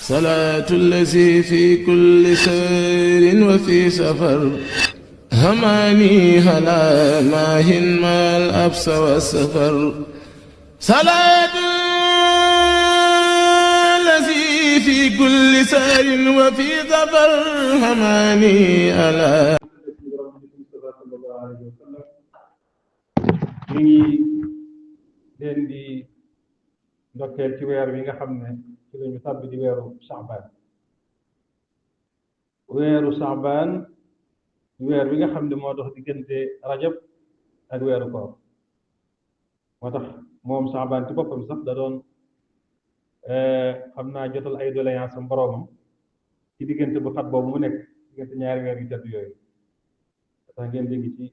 صلاة الذي في كل سير وفي سفر هماني هلا ماهن ما الأبس والسفر صلاة الذي في كل سير وفي سفر هماني هلا mi ngi leen di ndokkeel ci weer wi nga xam ne ci lañu tàbbi di weeru saxbaan weer wi nga xam ne moo dox diggante rajab ak weeru koor moo tax moom saxbaan ci boppam sax da doon xam naa jotal ay doléance am boroomam ci diggante bu xat boobu mu nekk diggante ñaari weer yu tedd yooyu tax ngeen dégg ci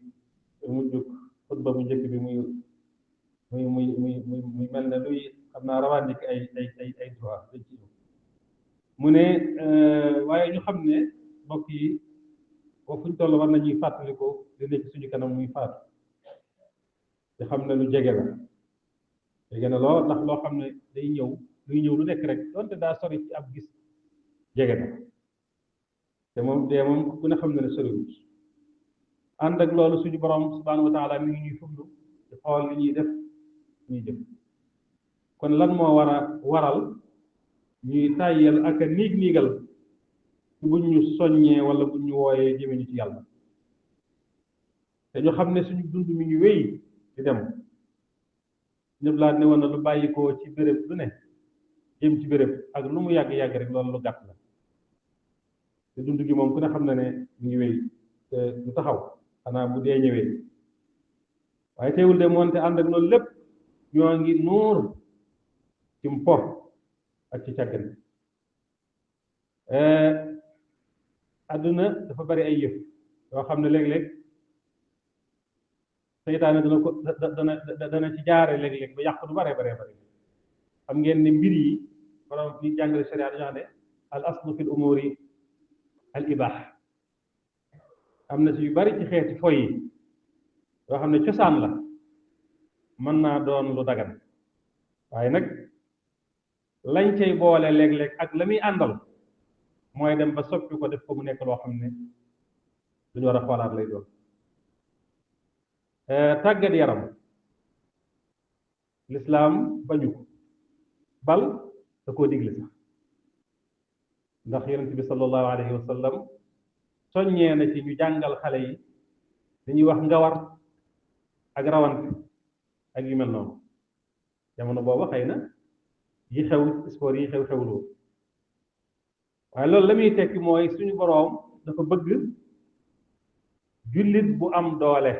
mujjug xutba bu njëkk bi muy mel ne luy xam naa rawandik ay droit dañ ci mu ne waaye ñu xam ne mbokk yi boo fuñ toll war nañuy fàttaliku li nekk suñu kanam muy faatu te xam ne lu jege na lool ndax loo xam ne day ñëw luy ñëw lu nekk rek donte daa sori ci ab gis jege na te moom dee moom ku ne xam ne soriwut ànd ak loolu suñu borom subhanahu wa taala mi ngi ñuy fuglu di xool li ñuy def ñuy jëf kon lan moo war a waral ñuy tàyyel ak a niigal buñ ñu soññee wala buñ ñu wooyee jëme ñu ci yàlla te ñu xam ne suñu dund mi ngi wéy di dem ñëpp laa ne woon na lu bàyyikoo ci béréb lu ne jëm ci béréb ak lu mu yàgg-yàgg rek loolu lu gàtt la te dund gi moom ku ne xam na ne mi ngi wéy te du taxaw xanaa bu dee ñëwee waaye teewul de moonte ànd ak loolu lépp ñoo ngi nuur ci mpo ak ci càggan adduna dafa bari ay yëf yoo xam ne léeg-léeg seytaane dana ci jaare léeg-léeg ba yàq du bare xam ngeen ne mbir yi borom ñu jàngale sharia dañoo xam ne al aslu fil umuri al ibah am na ci yu bari ci xeeti foy yi yoo xam ne cosaan la mën naa doon lu dagan waaye nag lañ cay boole léeg-léeg ak la muy àndal mooy dem ba soppi ko def ko mu nekk loo xam ne duñu war a xoolaat lay doon tàggat yaram lislaam bañu ko bal da koo digle sax ndax yonent bi sallallahu alayhi wa sallam soññee na ci ñu jàngal xale yi dañuy wax ngawar ak rawante ak yu mel noonu jamono booba xëy na yi xew sport yi xewloo waaye loolu la muy tekki mooy suñu boroom dafa bëgg jullit bu am doole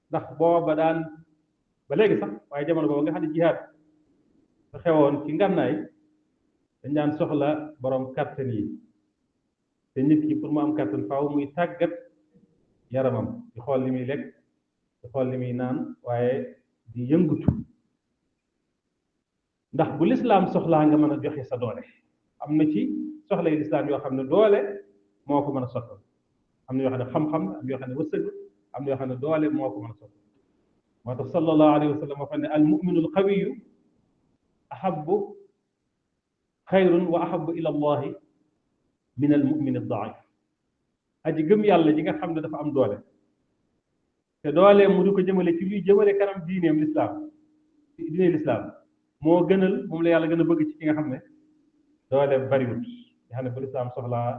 ndax booba daan ba léegi sax waaye jamono booba nga xam ne jihaad sa xewoon ci ngànnaay dañ daan soxla boroom kàttan yi te nit ki pour mu am kàttan faaw muy tàggat yaramam di xool li muy lekk di xool li muy naan waaye di yëngutu ndax bu lislaam soxlaa nga mën a joxe sa doole am na ci soxla yi lislaam yoo xam ne doole moo ko mën a sottal am na yoo xam ne xam-xam am yoo xam ne wërsëg am na yoo xam ne doole moo ko mën a sottal moo tax sallallahu alayhi wa sallam wax ne al muminu al qawiyu ahabbu xayrun wa ahabbu ila allahi min al mumin al daif aji gëm yàlla ji nga xam ne dafa am doole te doole mu di ko jëmale ci luy jëmale kanam diineem lislaam diine lislaam moo gënal moom la yàlla gën a bëgg ci ki nga xam ne doole bariwut nga xam ne bu lislaam soxlaa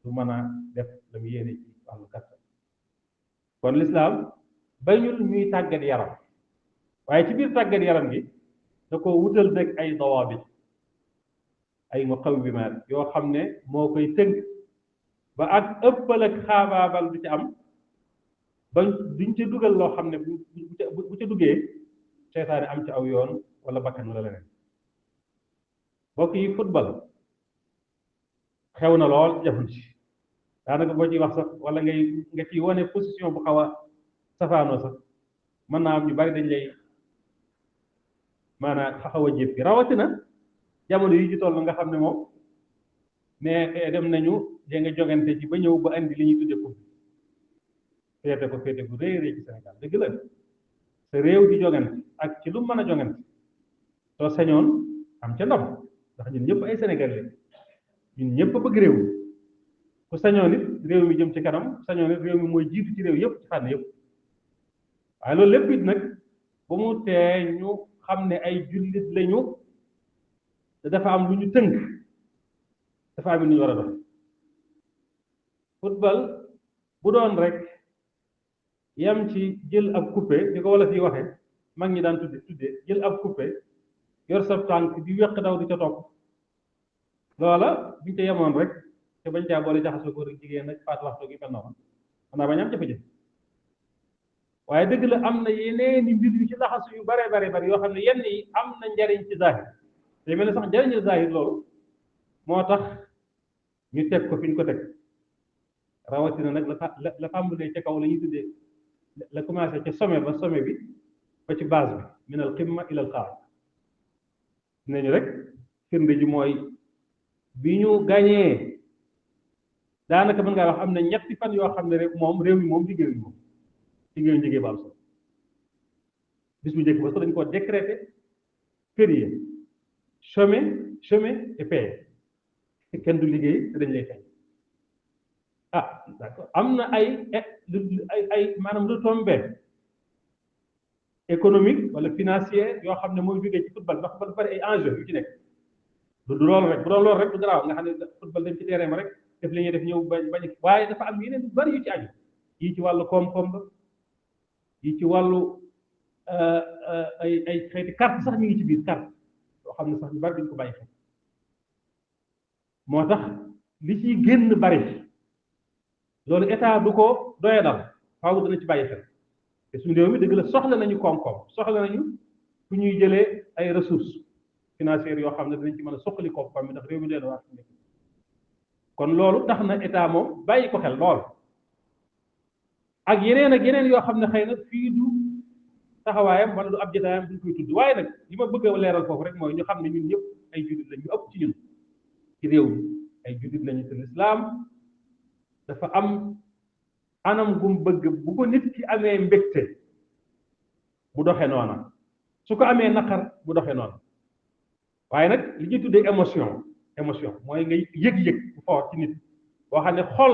du mën a def la mu yéene ci wàllu kattan kon lislaam bañul ñuy tàggat yaram waaye ci biir tàggat yaram gi da ko wutal rek ay dawaabit ay muqawwimaat yoo xam ne moo koy tënk ba ak ëppal ak xaabaabal du ci am ba duñ ca dugal loo xam ne bu ca duggee seytaane am ci aw yoon wala bakkan wala leneen mbokk yi football xew na lool jamono ci daanaka boo ciy wax sax wala nga ciy wane position bu xaw a safaanoo sax mën naa am ñu bari dañ lay maanaam xaw a jépp rawatina jamono yi ci toll nga xam ne moom ne dem nañu dee nga jogante ci ba ñëw ba andi li ñuy tudde coupe féete gu rëy rëy ci Sénégal dëgg la sa réew di jogante ak ci lu mën a jogante soo sañoon am ca ndam ndax ñun ñëpp ay Sénégalais ñun ñëpp bëgg réew mi ku sañoon it réew mi jëm ci kanam sañoon it réew mi mooy jiitu ci réew yëpp ci fànn yëpp waaye loolu lépp it nag ba mu tee ñu xam ne ay jullit lañu te dafa am lu ñu tënk dafa am lu ñu war a dox football bu doon rek yam ci jël ab coupé di ko wala fi waxee mag ñi daan tudde jël ab coupé yor sa tànk di weq daw di ca topp loola buñ ca yemoon rek te bañ caa boole jaxasoo góor ak jigéen nag faat waxtu gi mel noonu xanaa bañ am jafe-jafe waaye dëgg la am na yeneeni mbir yu ci laxasu yu bare bare bari yoo xam ne yenn yi am na njariñ ci zahir te mel ne sax njariñu zahir loolu moo tax ñu teg ko fi ñu ko teg rawatina nag la tàmbalee ca kaw la ñuy tuddee la commencé ca sommet ba sommet bi ba ci base bi min al qimma ila al qaar nañu rek firnde ji mooy bi ñu gañee daanaka mën ngaa wax am na ñetti fan yoo xam ne rek moom réew mi moom liggéeyuñu moom liggéeyuñu liggéey ba am solo bis bu njëkk ba sax dañu ko décrété férié chômé et payé kenn du liggéey te dañ lay fay ah d'accord am na ay maanaam retombées économique wala financière yoo xam ne mooy jógee ci football ndax dafa bari ay enjeux yu ci nekk du loolu rek bu doon loolu rek du garaaw nga xam ne football dem ci terrain ma rek def li ñuy def ñëw bañ waaye dafa am yeneen yu bari yu ci aju yii ci wàllu koom-koom la yii ci wàllu ay xeeti carte sax mi ngi ci biir carte yoo xam ne sax ñu bari dañ ko bàyyi xel moo tax li ciy génn bari loolu état du ko doye dal faaw dana ci bàyyi xel te suñu réew mi dëgg la soxla nañu koom-koom soxla nañu fu ñuy jëlee ay ressources financières yoo xam ne dinañ ci mën a soqali koom-koom bi ndax réew mi dee na waar nekk kon loolu tax na état moom bàyyi ko xel lool ak yeneen yoo xam ne xëy na fii du taxawaayam wala du ab jotaayam duñ koy tudd waaye nag li ma bëgg a leeral foofu rek mooy ñu xam ne ñun ñëpp ay jullit lañ ñu ëpp ci ñun ci réew mi ay jullit lañu te lislaam dafa am anam gum bëgg bu ko nit ki amee mbégte bu doxee noona su ko amee naqar bu doxee noona waaye nag li ñuy tuddee émotion mooy ngay yëg-yëg bu fort ci nit boo xam ne xol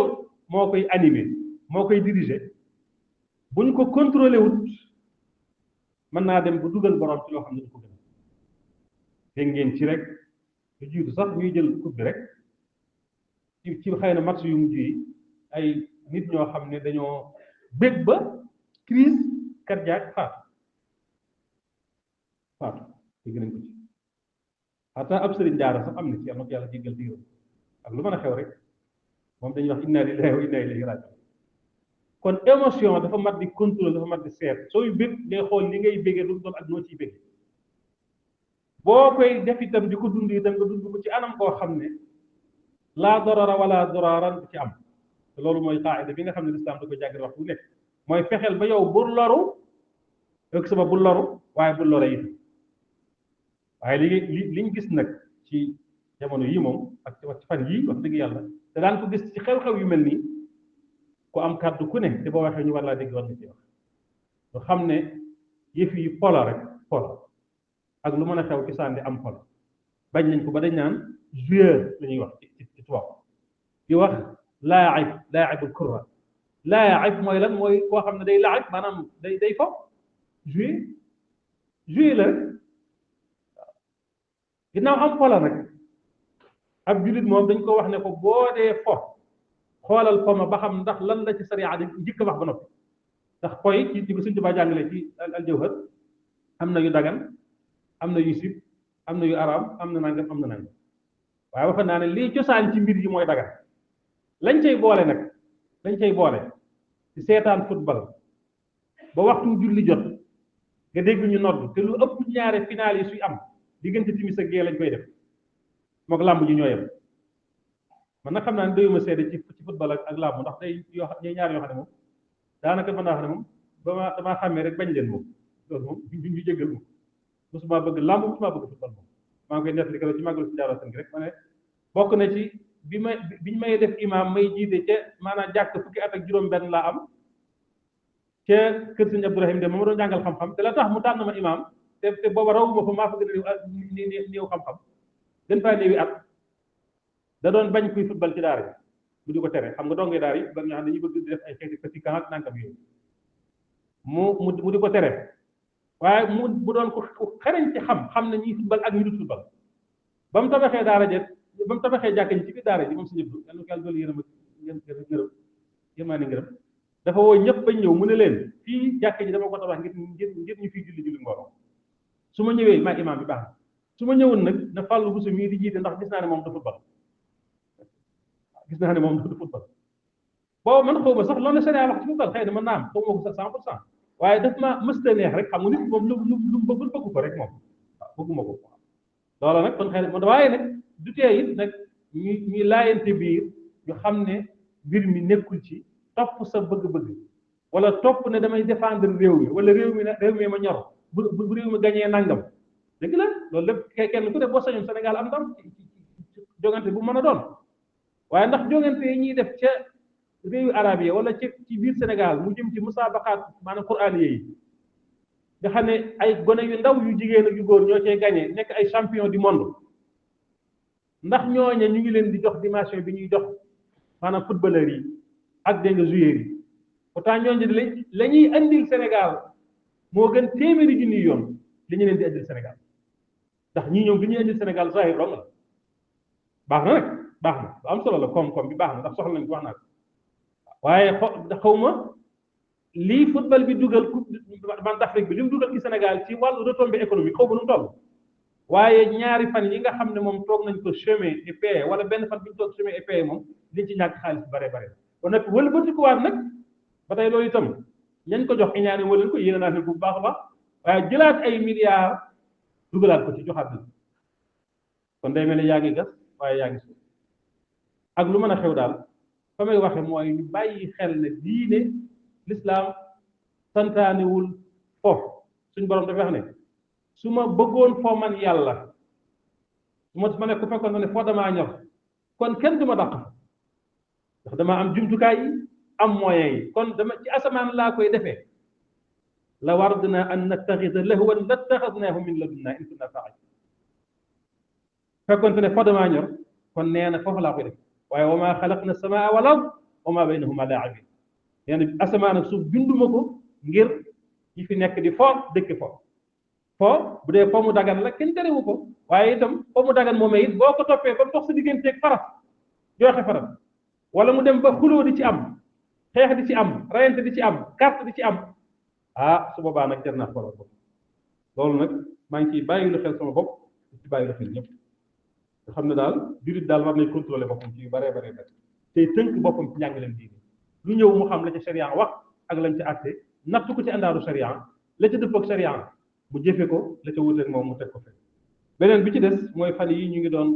moo koy animé moo koy dirigé bu ñu ko contrôlé wut mën naa dem bu dugal borom ci loo xam ne du ko gën dégg ngeen ci rek lu jiitu sax ñuy jël coupe bi rek ci xëy na match yu mujj yi ay nit ñoo xam ne dañoo bég ba crise cardiaque faatu dégg nañ ko ci xataa ab sëriñ daara sax am na ci yàlla na ko yàlla jéggal diiram ak lu mën a xew rek moom dañuy wax inna lillahi wa inna ilayhi rajiun kon émotion dafa mat di contrôle dafa mat di seet sooy bég ngay xool li ngay bégee lu doon ak noo ciy bégee boo koy def itam di ko dund itam nga dund ko ci anam koo xam ne laa dorara wala doraran ci am te loolu mooy qaida bi nga xam ne lislaam da ko jàngale wax bu nekk mooy fexeel ba yow bul loru ëgg sama bul loru waaye bul lore it waaye liñ gis nag ci jamono yi moom ak ci fan yii wax dëgg yàlla te daan ko gis ci xew-xew yu mel nii ku am kàddu ku ne te boo waxee ñu war laa dégg war nga ci wax lu xam ne yëf yi pola rek pola ak lu mën a xew ci sànni am pola bañ nañ ko ba dañ naan joueur la ñuy wax ci tubaab di wax laaibul kurra laaib mooy lan mooy koo xam ne day laaib maanaam day fo jouer la rek ginnaaw am pola nag ab julit moom dañ ko wax ne ko boo dee fo xoolal po ma ba xam ndax lan la ci sariya dañ njëkk wax ba noppi ndax poy ci ko suñ tubaa jàngale ci aljawhar am na yu dagan am na yu sib am na yu araam am na nangam am na nangam waaye waxoon naa ne lii cosaan ci mbir yi mooy dagan lañ cay boole nag lañ cay boole ci seetaan football ba waxtu julli jot nga dégg ñu nodd te lu ëpp ñaare final yi suy am diggante timis ak gee lañ koy def moog làmb ji ñoo yem man nag xam naa ne doyuma seede ci football ak làmb ndax day yoo xam ñaar yoo xam ne moom daanaka mën naa xam ne moom damaa xàmmee rek bañ leen moom loolu moom ñu jéggal moom mosuma bëgg làmb mosuma bëgg football moom maa ngi koy nettali keroog ci màggal si jaaroo sën gi rek ma ne bokk na ci biñ may def imam may jiite ca maanaam jàkk fukki at ak juróom-benn laa am ca kër sëñ Abdourahim de ma doon jàngal xam-xam te la tax mu tànn ma imam te booba rawuma fa maa fa gën a néew xam-xam gën faa néewi at da doon bañ kuy football ci daara ji mu di ko tere xam nga dongee daara yi ba ñoo xam ne dañuy bëgg di def ay xeeti petit camp ak nangam yooyu mu di ko tere waaye mu doon ko xarañ ci xam na ñuy football ak ñu dul football ba mu tabaxee daara ji ba mu tabaxee jàkka ji ci biir daara ji moom si ñëpp yal na ko yàlla doolu yërëmaani ngërëm dafa woo ñëpp bañ ñëw mu ne leen fii jàkka ji dama ko tabax ngir ñu fii julli mbooloo su ma ñëwee maa imaam bi baax na su ma ñëwoon nag na fàllu bu su mii di jiite ndax gis naa ne moom du football boobu man xaw ma sax loolu la sharia wax ci football xëy na mën naa am xaw ma ko sax 100% waaye daf ma mësta neex rek xam nga nit moom lu bëggul bëggu ko rek moom waaw bëgguma ko loola nag kon xëy na waaye nag du tee it nag ñuy laayante biir ñu xam ne mbir mi nekkul ci topp sa bëgg-bëgg wala topp ne damay défendre réew mi wala réew mi ma ñor bu réew mi gañee nangam dëgg la loolu lépp kenn ku ne boo sañoon Sénégal am ndam ci jongante bu mën a doon waaye ndax jongante yi ñuy def ca réewi arab yi wala ci biir Sénégal mu jëm ci musabaqaat maanaam quraan yi nga xam ne ay gone yu ndaw yu jigéen ak yu góor ñoo cee gagné nekk ay champion du monde ndax ñooña ñu ngi leen di jox dimension bi ñuy jox maanaam footballeurs yi ak dégg nga joueurs yi pourtant ñooñu la ñuy andil Sénégal moo gën téeméeri junni yoon li ñu leen di andil Sénégal ndax ñii ñoom li ñuy andil Sénégal zahir dong la baax na nag baax na lu am solo la koom-koom bi baax na ndax soxla nañ ko wax naa ko waaye xaw ma lii football bi dugal man d'Afrique bi li mu dugal ci Sénégal ci wàllu retombée économique xaw ma nu mu toll waaye ñaari fan yi nga xam ne moom toog nañ ko chemin et paye wala benn fan bi ñu toog chemin et paye moom liñ ci ñàkk xaalis bare bare ba nag wala batikuwaat nag ba tey loolu itam ñañ ko jox iñaane wala ko yéene naa ne bu baax a baax waaye jëlaat ay milliards dugalaat ko ci joxaat bi kon day mel ne yaa ngi gas waaye yaa ngi suuf ak lu mën a xew daal fa may waxe mooy ñu bàyyi xel ne diine l'islam santaanewul foofu suñ borom dafa wax ne su ma bëggoon foo man yàlla su ma ne ku fekkoon ne foo damaa ñor kon kenn du ma dàq ndax damaa am jumtukaay yi am moyens yi kon dama ci asamaan laa koy defee la wardna an nattaxida lahwan lattaxadnaahu min ladunna in kunna fa'ilin fekkoon ne foo damaa ñor kon nee na foofu laa koy def waaye wa maa xalaqna samaa wal ard wa maa baynahuma laa'ibin nee na asamaan ak suuf binduma ko ngir ñi fi nekk di foo dëkk foo bu dee foo mu dagan la kenn terewu ko waaye itam foo mu dagan moomee it boo ko toppee ba mu dox sa digganteeg farat joxe farat wala mu dem ba xuloo di ci am xeex di ci am rayante di ci am carte di ci am su boobaa nag jar naa xoolal bopp loolu nag maa ngi ciy bàyyi lu xel sama bopp ci bàyyi lu xel ñëpp nga xam ne daal jurit daal war nañ contrôler boppam ci yu baree bare tey tënk boppam ci njàngaleem diine lu ñëw mu xam la ca sharia wax ak lañ ca àtte natt ko ci àndaaru sharia la ca dëpp ak sharia mu jëfe ko la ca wuteeg moom mu teg ko fekk beneen bi ci des mooy fan yi ñu ngi doon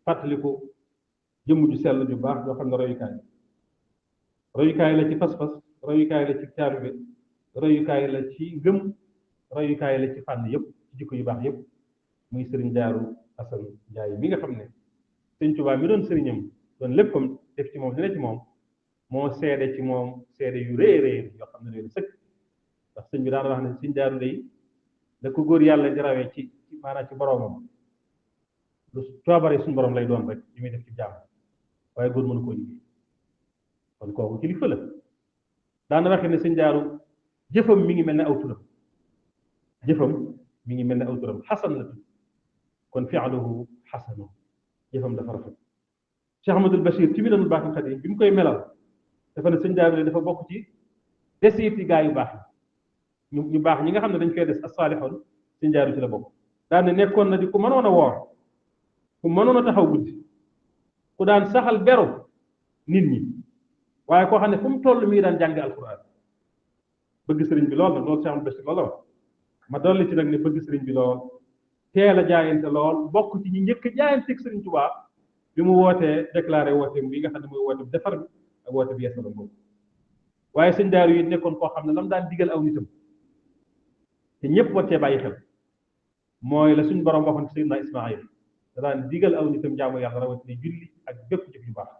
fàttaliku jëmm ju sell ju baax yoo xam ne royukaay la ci pas-pas royukaay la ci taalibe royukaay la ci ngëm royukaay la ci fànn yëpp ci jikko yu baax yëpp muy sëriñ Daaru Asan Njaay mi nga xam ne sëriñ Tuubaa mi doon sëriñam doon léppam def ci moom dina ci moom moo seede ci moom seede yu rëy rëy yoo xam ne leen sëkk ndax sëñ bi daan wax ne sëñ Daaru day da ko góor yàlla di rawee ci maanaam ci boroomam lu coobare suñu borom lay doon rek li muy def ci jàmm waaye góor mënu koo liggéey kon kooku kilifa la daana waxee ne sëñ Daaru jëfam mi ngi mel ne aw turam jëfam mi ngi mel ne aw turam xasan la tudd kon fi'luhu xasanu jëfam dafa rafet Cheikh Ahmadul Bachir ci Minanul Baaqil Qadiim bi mu koy melal dafa ne sëñ Daaru dafa bokk ci desiti gaa yu baax yi ñu baax ñi nga xam ne dañ koy des as-saalixoon sëñ Daaru ci la bokk daan ne nekkoon na di ku mënoon a woor ku mënoon a taxaw guddi ku daan saxal beru nit ñi waaye koo xam ne fu mu toll mi ngi daan jàng alquran bëgg sëriñ bi lool nag loolu Cheikh Ahmadou Bachir loolu la wax ma dolli ci nag ne bëgg sëriñ bi lool teel a jaayante lool bokk ci ñi njëkk jaayanteeg sëriñ Tuubaa bi mu wootee déclaré wooteem bi nga xam ne mooy woote bi defar bi ak woote bi yeesalam boobu waaye sëñ Daaru yi nekkoon koo xam ne lam daan digal aw nitam te ñëpp war cee bàyyi xel mooy la suñ borom waxoon ci Seydina Ismaayil da daan digal aw nitam jaamu yàlla rawatina julli ak bépp jëf yu baax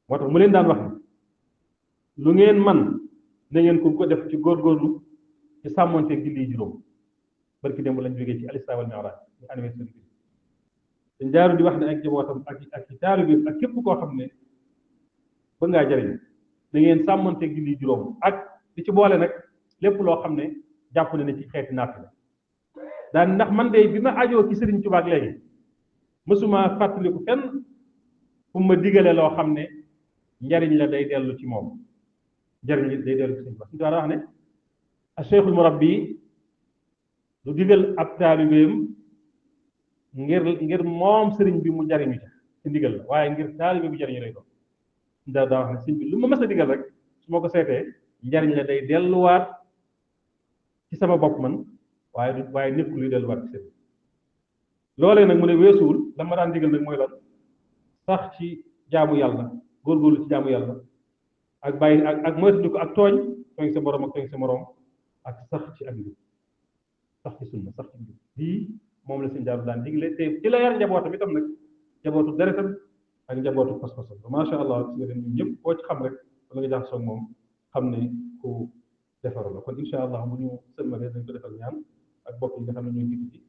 moo tax mu leen daan wax ne lu ngeen man na ngeen ko def ci góorgóorlu ci sàmmonteeg julli juróom barki démb lañ jógee ci al-Israa wal Mi'raaj ñu anniversaire bi dañ jaaru di wax ne ak jabootam ak ci taalibe ak képp koo xam ne bëgg ngaa jariñ da ngeen sàmmanteeg julli juróom ak di ci boole nag lépp loo xam ne jàpp na ne ci xeeti natt la daan ndax man de bi ma ajoo ci Sëriñ Tuubaa ak léegi mësuma fàttaliku fenn fu ma digale loo xam ne njariñ la day dellu ci moom njariñ li day dellu ci Sëriñ Tuubaa suñu wax ne a cheikhul murabbi du digal ab taalibeem ngir moom sëriñ bi mu jariñu ca ci ndigal la waaye ngir taalibe bu jariñu lay doon daa wax ne sëriñ bi lu ma mës a digal rek su ma ko seetee njariñ la day delluwaat ci sama bopp man waaye nekkul luy delluwaat ci sëriñ loolee nag mu ne weesuwul la ma daan digal nag mooy lan sax ci jaamu yàlla góorgóorlu ci jaamu yàlla ak bàyyi ak moytu ko ak tooñ sa borom ak tooñ sa morom ak sax ci ak njub sax ci sunna sax ci njub lii moom la sëñ Daaru daan digle te ci la yar njabootam itam nag njabootu deretam ak njabootu pas-pasam macha allah si nga dem ñun ñëpp koo ci xam rek wala nga jax soog moom xam ne ku defaru la kon incha allah bu ñu sëlmalee dañ ko defal ñaan ak bokk yi nga xam ne ñoo jiitu ci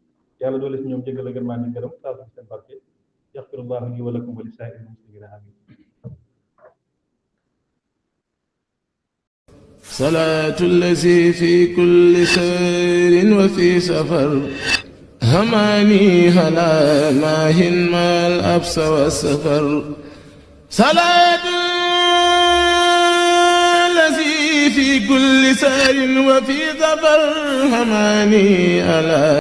yàlla doole si ñoom jégal a gën maa ni gërëm taal ci seen barke yaxfirullahu li wa lakum wa li saa'iril muslimina amin صلاة الذي في كل سير وفي سفر هماني هلا ماهن ما الأبس والسفر صلاة الذي في كل سير وفي سفر هماني هلا